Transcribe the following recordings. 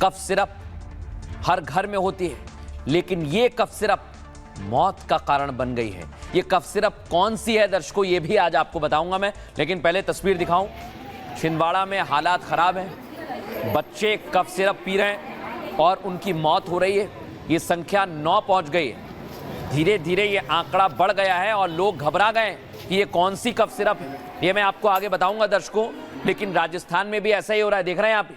Cough syrup हर घर में होती है, लेकिन ये कफ सिरप मौत का कारण बन गई है। ये कफ सिरप कौन सी है दर्शकों, ये भी आज आपको बताऊंगा मैं, लेकिन पहले तस्वीर दिखाऊं। छिंदवाड़ा में हालात खराब हैं, बच्चे कफ सिरप पी रहे हैं और उनकी मौत हो रही है। ये संख्या 9 पहुंच गई है। धीरे धीरे ये आंकड़ा बढ़ गया है और लोग घबरा गए कि ये कौन सी कफ सिरप है। ये मैं आपको आगे बताऊंगा दर्शकों, लेकिन राजस्थान में भी ऐसा ही हो रहा है। देख रहे हैं आप,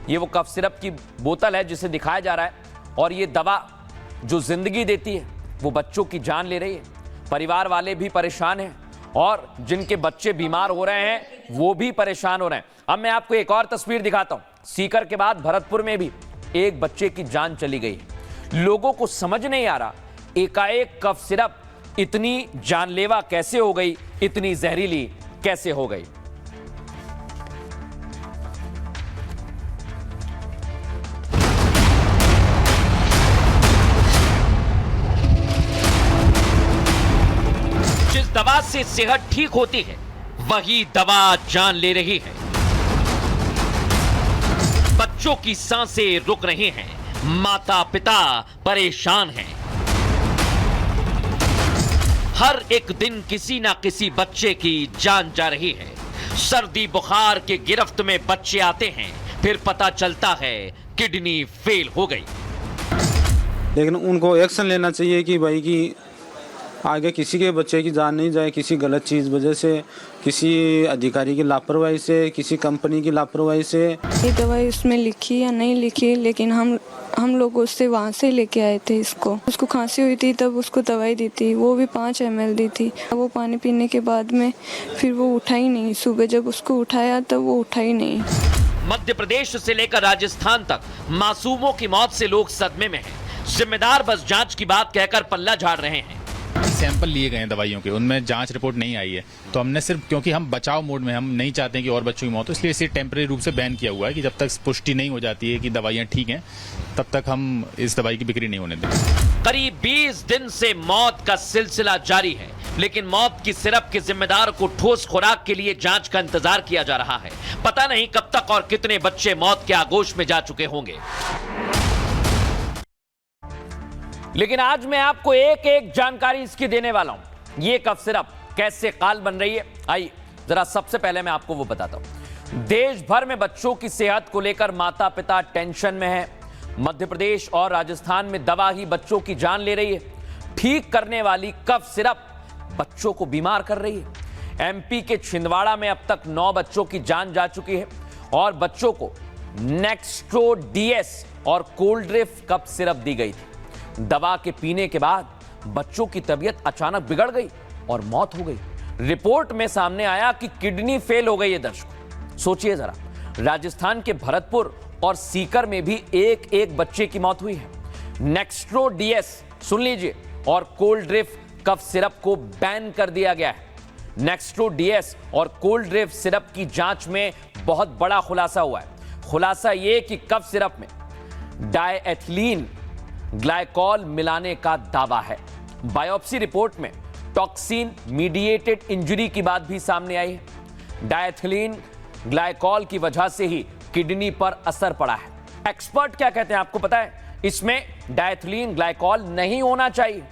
ये वो कफ सिरप की बोतल है जिसे दिखाया जा रहा है, और ये दवा जो जिंदगी देती है वो बच्चों की जान ले रही है। परिवार वाले भी परेशान हैं और जिनके बच्चे बीमार हो रहे हैं वो भी परेशान हो रहे हैं। अब मैं आपको एक और तस्वीर दिखाता हूं। सीकर के बाद भरतपुर में भी एक बच्चे की जान चली गई। लोगों को समझ नहीं आ रहा एकाएक कफ सिरप इतनी जानलेवा कैसे हो गई, इतनी जहरीली कैसे हो गई। जिस दवा से सेहत ठीक होती है वही दवा जान ले रही है। बच्चों की सांसें रुक रही हैं, माता पिता परेशान हैं। हर एक दिन किसी ना किसी बच्चे की जान जा रही है। सर्दी बुखार के गिरफ्त में बच्चे आते हैं, फिर पता चलता है किडनी फेल हो गई। लेकिन उनको एक्शन लेना चाहिए कि भाई कि आगे किसी के बच्चे की जान नहीं जाए किसी गलत चीज़ वजह से, किसी अधिकारी की लापरवाही से, किसी कंपनी की लापरवाही से। ये दवाई उसमें लिखी या नहीं लिखी, लेकिन हम लोग उससे वहाँ से लेके आए थे इसको। उसको खांसी हुई थी तब उसको दवाई दी थी, वो भी 5 ml दी थी। वो पानी पीने के बाद में फिर वो उठा ही नहीं। सुबह जब उसको उठाया तब वो उठा ही नहीं। मध्य प्रदेश से लेकर राजस्थान तक मासूमों की मौत से लोग सदमे में हैं। जिम्मेदार बस जांच की बात कहकर पल्ला झाड़ रहे हैं। सैंपल लिए गए हैं दवाइयों के, उनमें जांच रिपोर्ट नहीं आई है, तो हमने सिर्फ क्योंकि हम बचाव मोड में, हम नहीं चाहते हैं कि और बच्चों की मौत हो, इसलिए इसे टेम्परेरी रूप से बैन किया हुआ है कि जब तक पुष्टि नहीं हो जाती है कि दवाइयां ठीक हैं तब तक हम इस दवाई की बिक्री नहीं होने देंगे। करीब 20 दिन से मौत का सिलसिला जारी है, लेकिन मौत की सिरप के जिम्मेदार को ठोस खुराक के लिए जांच का इंतजार किया जा रहा है। पता नहीं कब तक और कितने बच्चे मौत के आगोश में जा चुके होंगे। लेकिन आज मैं आपको एक एक जानकारी इसकी देने वाला हूं। ये कफ सिरप कैसे काल बन रही है, आइए जरा सबसे पहले मैं आपको वो बताता हूं। देश भर में बच्चों की सेहत को लेकर माता पिता टेंशन में हैं। मध्य प्रदेश और राजस्थान में दवा ही बच्चों की जान ले रही है। ठीक करने वाली कफ सिरप बच्चों को बीमार कर रही है। एमपी के छिंदवाड़ा में अब तक 9 बच्चों की जान जा चुकी है और बच्चों को नेक्स्ट्रो डीएस और कोल्ड्रिफ कफ सिरप दी गई थी। दवा के पीने के बाद बच्चों की तबीयत अचानक बिगड़ गई और मौत हो गई। रिपोर्ट में सामने आया कि किडनी फेल हो गई है। दर्शकों सोचिए जरा, राजस्थान के भरतपुर और सीकर में भी एक बच्चे की मौत हुई है। नेक्स्ट्रो डीएस सुन लीजिए, और कोल्ड्रिफ कफ सिरप को बैन कर दिया गया है। नेक्स्ट्रो डीएस और कोल्ड्रिफ सिरप की जांच में बहुत बड़ा खुलासा हुआ है। खुलासा यह कि कफ सिरप में डायएथिलीन ग्लाइकॉल मिलाने का दावा है। बायोप्सी रिपोर्ट में टॉक्सिन मीडिएटेड इंजरी की बात भी सामने आई है। डायएथिलीन ग्लाइकॉल की वजह से ही किडनी पर असर पड़ा है। एक्सपर्ट क्या कहते हैं आपको पता है? इसमें डायएथिलीन ग्लाइकॉल नहीं होना चाहिए,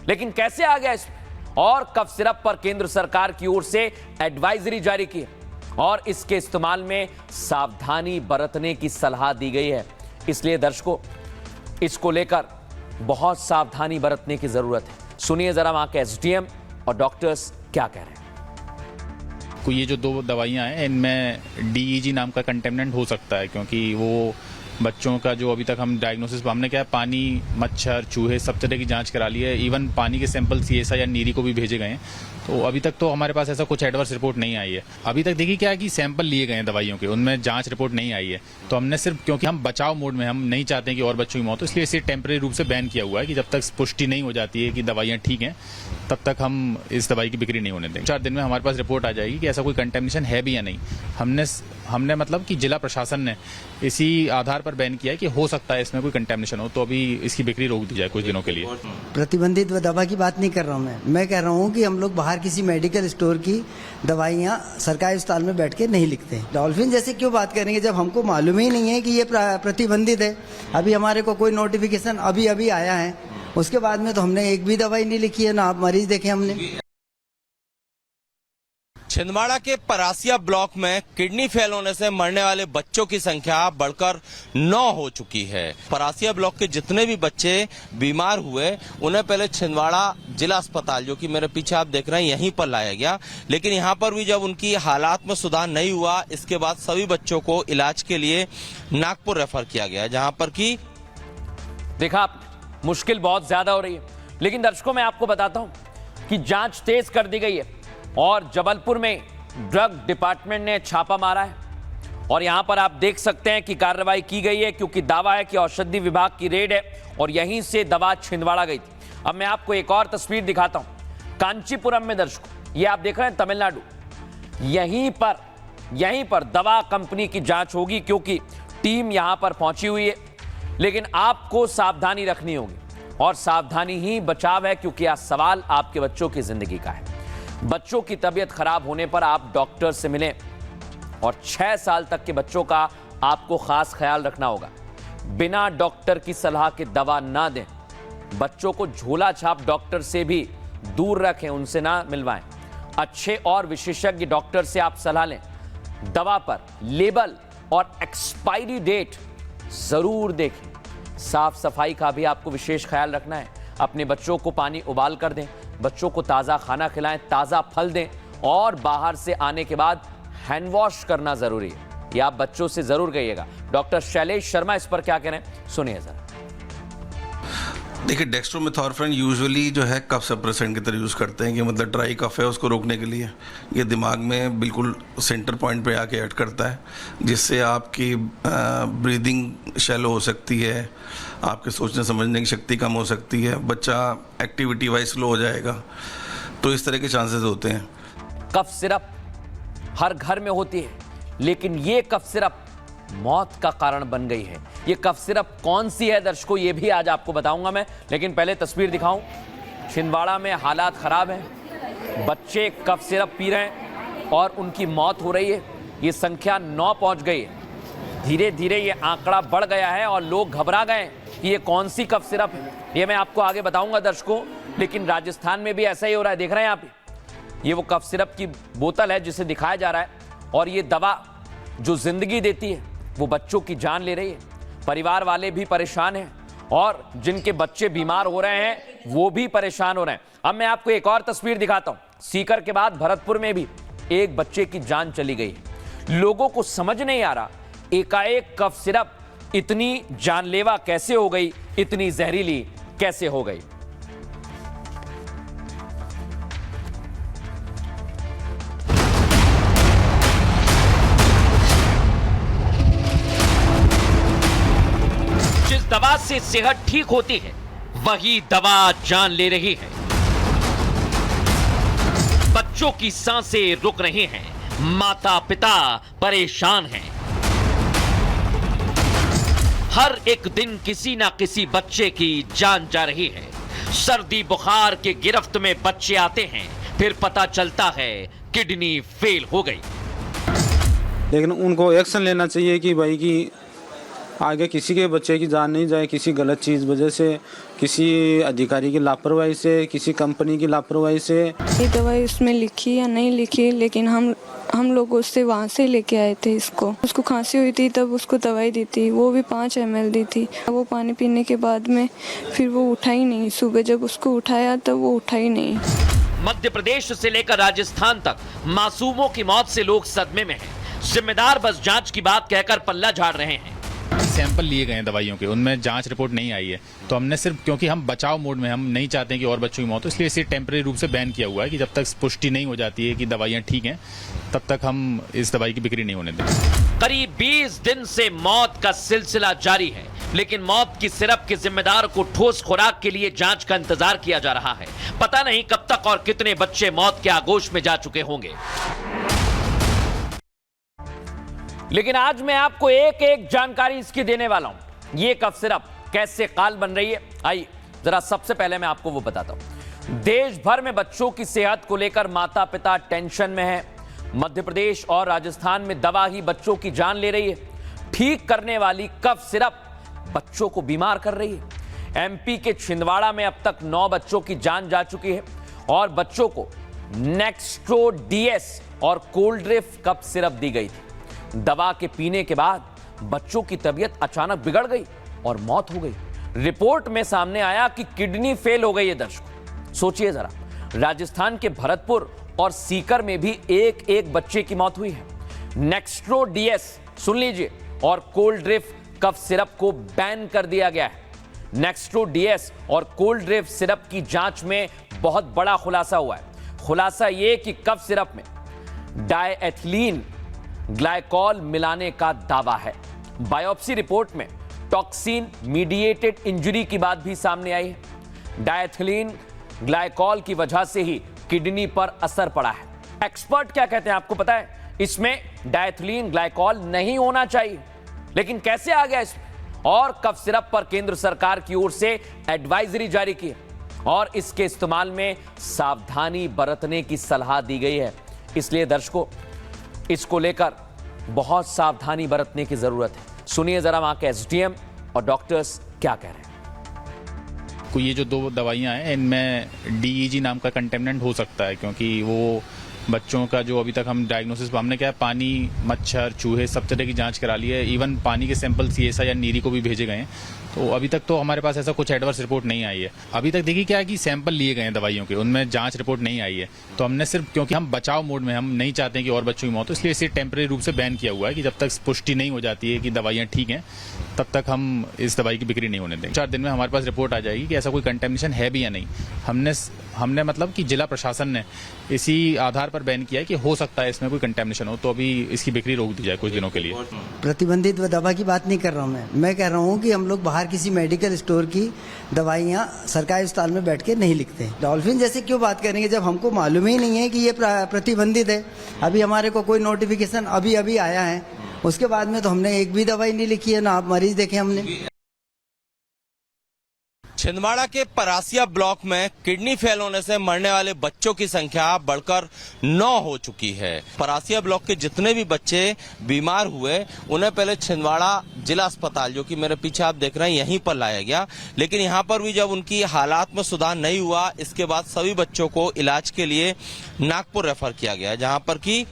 लेकिन कैसे आ गया इसमें? और कफ सिरप पर केंद्र सरकार की ओर से एडवाइजरी जारी की है और इसके इस्तेमाल में सावधानी बरतने की सलाह दी गई है। इसलिए दर्शकों, इसको लेकर बहुत सावधानी बरतने की जरूरत है। सुनिए जरा वहां के एसडीएम और डॉक्टर्स क्या कह रहे हैं। ये जो 2 दवाइयां हैं इनमें डीईजी नाम का कंटेमिनेंट हो सकता है, क्योंकि वो बच्चों का जो अभी तक हम डायग्नोसिस, हमने क्या है, पानी, मच्छर, चूहे सब तरह की जांच करा ली है। इवन पानी के सैंपल सीएसआई या नीरी को भी भेजे गए हैं, तो अभी तक तो हमारे पास ऐसा कुछ एडवर्स रिपोर्ट नहीं आई है। अभी तक देखिए क्या है कि सैंपल लिए गए हैं दवाइयों के, उनमें जांच रिपोर्ट नहीं आई है, तो हमने सिर्फ क्योंकि हम बचाव मोड में, हम नहीं चाहते हैं कि और बच्चों की मौत हो, इसलिए इसे टेम्परेरी रूप से बैन किया हुआ है कि जब तक पुष्टि नहीं हो जाती है कि दवाइयां ठीक हैं तब तक हम इस दवाई की बिक्री नहीं होने देंगे। 4 दिन में हमारे पास रिपोर्ट आ जाएगी कि ऐसा कोई कंटेमिनेशन है भी या नहीं। हमने मतलब कि जिला प्रशासन ने इसी आधार पर पर बैन किया है कि हो सकता है इसमें कोई कंटेमिनेशन हो, तो अभी इसकी बिक्री रोक दी जाए कुछ दिनों के लिए। प्रतिबंधित दवा की बात नहीं कर रहा हूँ मैं कह रहा हूँ कि हम लोग बाहर किसी मेडिकल स्टोर की दवाइयाँ सरकारी अस्पताल में बैठ के नहीं लिखते। डॉल्फिन जैसे क्यों बात करेंगे जब हमको मालूम ही नहीं है कि ये प्रतिबंधित है। अभी हमारे को कोई नोटिफिकेशन अभी आया है, उसके बाद में तो हमने एक भी दवाई नहीं लिखी है, ना आप मरीज देखे हमने। छिंदवाड़ा के परासिया ब्लॉक में किडनी फेल होने से मरने वाले बच्चों की संख्या बढ़कर 9 हो चुकी है। परासिया ब्लॉक के जितने भी बच्चे बीमार हुए उन्हें पहले छिंदवाड़ा जिला अस्पताल, जो कि मेरे पीछे आप देख रहे हैं, यहीं पर लाया गया। लेकिन यहां पर भी जब उनकी हालात में सुधार नहीं हुआ, इसके बाद सभी बच्चों को इलाज के लिए नागपुर रेफर किया गया, जहां पर कि देखा आप, मुश्किल बहुत ज्यादा हो रही है। लेकिन दर्शकों मैं आपको बताता हूं कि जांच तेज कर दी गई है और जबलपुर में ड्रग डिपार्टमेंट ने छापा मारा है और यहां पर आप देख सकते हैं कि कार्रवाई की गई है, क्योंकि दावा है कि औषधि विभाग की रेड है और यहीं से दवा छिंदवाड़ा गई थी। अब मैं आपको एक और तस्वीर दिखाता हूं कांचीपुरम में। दर्शकों, ये आप देख रहे हैं तमिलनाडु, यहीं पर दवा कंपनी की जांच होगी, क्योंकि टीम यहां पर पहुंची हुई है। लेकिन आपको सावधानी रखनी होगी और सावधानी ही बचाव है, क्योंकि आज सवाल आपके बच्चों की जिंदगी का है। बच्चों की तबीयत खराब होने पर आप डॉक्टर से मिलें और 6 साल तक के बच्चों का आपको खास ख्याल रखना होगा। बिना डॉक्टर की सलाह के दवा ना दें। बच्चों को झोला छाप डॉक्टर से भी दूर रखें, उनसे ना मिलवाएं। अच्छे और विशेषज्ञ डॉक्टर से आप सलाह लें। दवा पर लेबल और एक्सपायरी डेट जरूर देखें। साफ सफाई का भी आपको विशेष ख्याल रखना है। अपने बच्चों को पानी उबाल कर दें, बच्चों को ताज़ा खाना खिलाएं, ताज़ा फल दें और बाहर से आने के बाद हैंड वॉश करना जरूरी है। ये आप बच्चों से जरूर कहिएगा। डॉक्टर शैलेश शर्मा इस पर क्या कह रहे हैं, सुनिए जरा। देखिए, डेक्स्ट्रोमेथॉर्फिन यूजुअली जो है कफ सप्रेसेंट की तरह यूज़ करते हैं कि मतलब ड्राई कफ है उसको रोकने के लिए। ये दिमाग में बिल्कुल सेंटर पॉइंट पे आके ऐड करता है, जिससे आपकी ब्रीदिंग शैलो हो सकती है, आपके सोचने समझने की शक्ति कम हो सकती है, बच्चा एक्टिविटी वाइज स्लो हो जाएगा। तो इस तरह के चांसेस होते हैं। कफ सिरप हर घर में होती है, लेकिन ये कफ सिरप मौत का कारण बन गई है। ये कफ सिरप कौन सी है दर्शकों, ये भी आज आपको बताऊंगा मैं, लेकिन पहले तस्वीर दिखाऊं। छिंदवाड़ा में हालात खराब हैं, बच्चे कफ सिरप पी रहे हैं और उनकी मौत हो रही है। ये संख्या 9 पहुंच गई है। धीरे धीरे ये आंकड़ा बढ़ गया है और लोग घबरा गए कि ये कौन सी कफ सिरप है। ये मैं आपको आगे बताऊंगा दर्शकों। लेकिन राजस्थान में भी ऐसा ही हो रहा है, देख रहे हैं आप। ये वो कफ सिरप की बोतल है जिसे दिखाया जा रहा है और ये दवा जो जिंदगी देती है वो बच्चों की जान ले रही है। परिवार वाले भी परेशान हैं और जिनके बच्चे बीमार हो रहे हैं वो भी परेशान हो रहे हैं। अब मैं आपको एक और तस्वीर दिखाता हूं। सीकर के बाद भरतपुर में भी एक बच्चे की जान चली गई है। लोगों को समझ नहीं आ रहा एकाएक कफ सिरप इतनी जानलेवा कैसे हो गई, इतनी जहरीली कैसे हो गई। जिस दवा से सेहत ठीक होती है वही दवा जान ले रही है। बच्चों की सांसें रुक रही हैं, माता पिता परेशान हैं। हर एक दिन किसी ना किसी बच्चे की जान जा रही है। सर्दी बुखार के गिरफ्त में बच्चे आते हैं, फिर पता चलता है किडनी फेल हो गई। लेकिन उनको एक्शन लेना चाहिए कि भाई कि आगे किसी के बच्चे की जान नहीं जाए किसी गलत चीज़ वजह से, किसी अधिकारी की लापरवाही से, किसी कंपनी की लापरवाही से। ये दवाई उसमें लिखी या नहीं लिखी, लेकिन हम लोग उससे वहाँ से लेके आए थे इसको। उसको खांसी हुई थी तब उसको दवाई दी थी, वो भी 5 ml दी थी। वो पानी पीने के बाद में फिर वो उठा ही नहीं। सुबह जब उसको उठाया तब वो उठा ही नहीं। मध्य प्रदेश से लेकर राजस्थान तक मासूमों की मौत से लोग सदमे में हैं। जिम्मेदार बस जांच की बात कहकर पल्ला झाड़ रहे हैं। सैंपल लिए गए हैं दवाइयों के, उनमें जांच रिपोर्ट नहीं आई है, तो हमने सिर्फ, क्योंकि हम बचाव मोड में, हम नहीं चाहते हैं कि और बच्चों की मौत हो, इसलिए इसे टेम्परेरी रूप से बैन किया हुआ है कि जब तक पुष्टि नहीं हो जाती है कि दवाइयां ठीक हैं तब तक हम इस दवाई की बिक्री नहीं होने देंगे। करीब 20 दिन से मौत का सिलसिला जारी है, लेकिन मौत की सिरप के जिम्मेदार को ठोस खुराक के लिए जांच का इंतजार किया जा रहा है। पता नहीं कब तक और कितने बच्चे मौत के आगोश में जा चुके होंगे। लेकिन आज मैं आपको एक एक जानकारी इसकी देने वाला हूं। ये कफ सिरप कैसे काल बन रही है, आइए जरा सबसे पहले मैं आपको वो बताता हूं। देश भर में बच्चों की सेहत को लेकर माता पिता टेंशन में है। मध्य प्रदेश और राजस्थान में दवा ही बच्चों की जान ले रही है। ठीक करने वाली कफ सिरप बच्चों को बीमार कर रही है। एमपी के छिंदवाड़ा में अब तक 9 बच्चों की जान जा चुकी है और बच्चों को नेक्स्ट्रो डीएस और कोल्ड्रिफ कफ सिरप दी गई थी। दवा के पीने के बाद बच्चों की तबीयत अचानक बिगड़ गई और मौत हो गई। रिपोर्ट में सामने आया कि किडनी फेल हो गई है। दर्शकों सोचिए जरा, राजस्थान के भरतपुर और सीकर में भी एक बच्चे की मौत हुई है। नेक्स्ट्रो डीएस सुन लीजिए और कोल्ड्रिफ कफ सिरप को बैन कर दिया गया है। नेक्स्ट्रो डीएस और कोल्ड्रिफ सिरप की जांच में बहुत बड़ा खुलासा हुआ है। खुलासा यह कि कफ सिरप में डायएथिलीन ग्लाइकॉल मिलाने का दावा है। बायोप्सी रिपोर्ट में टॉक्सिन मीडिएटेड इंजरी की बात भी सामने आई है। डायएथिलीन ग्लाइकॉल की वजह से ही किडनी पर असर पड़ा है। एक्सपर्ट क्या कहते हैं आपको पता है? इसमें डायएथिलीन ग्लाइकॉल नहीं होना चाहिए, लेकिन कैसे आ गया इसमें? और कफ सिरप पर केंद्र सरकार की ओर से एडवाइजरी जारी की है और इसके इस्तेमाल में सावधानी बरतने की सलाह दी गई है। इसलिए दर्शकों, इसको लेकर बहुत सावधानी बरतने की जरूरत है। सुनिए जरा वहां के एसडीएम और डॉक्टर्स क्या कह रहे हैं। कोई ये जो 2 दवाइयां हैं, इनमें डीईजी नाम का कंटेमिनेंट हो सकता है, क्योंकि वो बच्चों का जो अभी तक हम डायग्नोसिस, हमने क्या है, पानी, मच्छर, चूहे सब तरह की जांच करा ली है। इवन पानी के सैंपल सीएसआ या नीरी को भी भेजे गए हैं। तो अभी तक तो हमारे पास ऐसा कुछ एडवर्स रिपोर्ट नहीं आई है। अभी तक देखिए क्या है कि सैंपल लिए गए हैं दवाइयों के, उनमें जांच रिपोर्ट नहीं आई है। तो हमने सिर्फ, क्योंकि हम बचाव मोड में, हम नहीं चाहते कि और बच्चों की मौत हो, इसलिए इसे टेम्परेरी रूप से बैन किया हुआ है कि जब तक पुष्टि नहीं हो जाती है कि दवाइयां ठीक हैं, तब तक हम इस दवाई की बिक्री नहीं होने देंगे। 4 दिन में हमारे पास रिपोर्ट आ जाएगी कि ऐसा कोई कंटेमिनेशन है भी या नहीं। हमने मतलब कि जिला प्रशासन ने इसी आधार पर बैन किया है कि हो सकता है इसमें कोई कंटेमिनेशन हो, तो अभी इसकी बिक्री रोक दी जाए कुछ दिनों के लिए। प्रतिबंधित दवा की बात नहीं कर रहा हूँ मैं कह रहा हूँ कि हम लोग बाहर किसी मेडिकल स्टोर की दवाइयाँ सरकारी अस्पताल में बैठ के नहीं लिखते। डॉल्फिन जैसे क्यों बात करेंगे जब हमको मालूम ही नहीं है कि ये प्रतिबंधित है। अभी हमारे को कोई नोटिफिकेशन अभी आया है, उसके बाद में तो हमने एक भी दवाई नहीं लिखी है, ना आप मरीज देखे हमने। छिंदवाड़ा के परासिया ब्लॉक में किडनी फेल होने से मरने वाले बच्चों की संख्या बढ़कर 9 हो चुकी है। परासिया ब्लॉक के जितने भी बच्चे बीमार हुए उन्हें पहले छिंदवाड़ा जिला अस्पताल, जो कि मेरे पीछे आप देख रहे हैं, यहीं पर लाया गया। लेकिन यहां पर भी जब उनकी हालात में सुधार नहीं हुआ, इसके बाद सभी बच्चों को इलाज के लिए नागपुर रेफर किया गया, जहां पर कि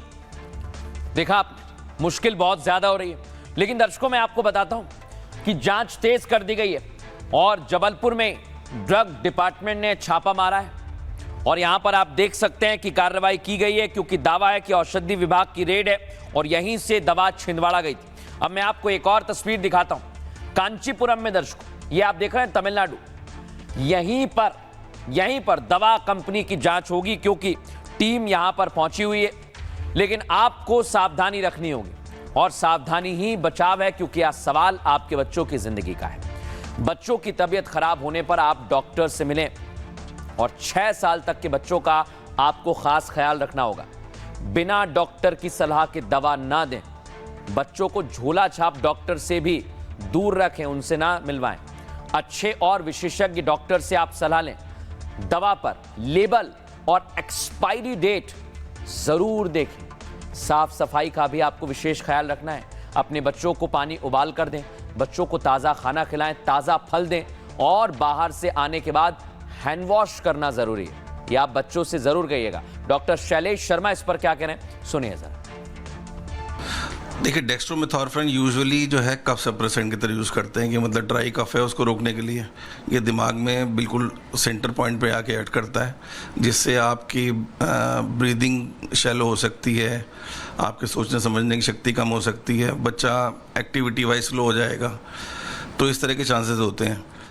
देखा आपने, मुश्किल बहुत ज्यादा हो रही है। लेकिन दर्शकों, मैं आपको बताता हूं कि जांच तेज कर दी गई है और जबलपुर में ड्रग डिपार्टमेंट ने छापा मारा है और यहां पर आप देख सकते हैं कि कार्रवाई की गई है, क्योंकि दावा है कि औषधि विभाग की रेड है और यहीं से दवा छिंदवाड़ा गई थी। अब मैं आपको एक और तस्वीर दिखाता हूं। कांचीपुरम में दर्शकों, ये आप देख रहे हैं तमिलनाडु, यहीं पर दवा कंपनी की जांच होगी, क्योंकि टीम यहां पर पहुंची हुई है। लेकिन आपको सावधानी रखनी होगी और सावधानी ही बचाव है, क्योंकि आज सवाल आपके बच्चों की जिंदगी का है। बच्चों की तबीयत खराब होने पर आप डॉक्टर से मिलें और 6 साल तक के बच्चों का आपको खास ख्याल रखना होगा। बिना डॉक्टर की सलाह के दवा ना दें। बच्चों को झोला छाप डॉक्टर से भी दूर रखें, उनसे ना मिलवाएं। अच्छे और विशेषज्ञ डॉक्टर से आप सलाह लें। दवा पर लेबल और एक्सपायरी डेट जरूर देखें। साफ सफाई का भी आपको विशेष ख्याल रखना है। अपने बच्चों को पानी उबाल कर दें, बच्चों को ताज़ा खाना खिलाएं, ताज़ा फल दें और बाहर से आने के बाद हैंड वॉश करना जरूरी है। ये आप बच्चों से जरूर कहिएगा। डॉक्टर शैलेश शर्मा इस पर क्या कह रहे हैं, सुनिए जरा। देखिए, डेक्स्ट्रोमेथॉर्फिन यूजुअली जो है कफ सप्रेसेंट की तरह यूज़ करते हैं कि मतलब ड्राई कफ है उसको रोकने के लिए। ये दिमाग में बिल्कुल सेंटर पॉइंट पे आके ऐड करता है, जिससे आपकी ब्रीदिंग शैलो हो सकती है, आपके सोचने समझने की शक्ति कम हो सकती है, बच्चा एक्टिविटी वाइज स्लो हो जाएगा। तो इस तरह के चांसेस होते हैं।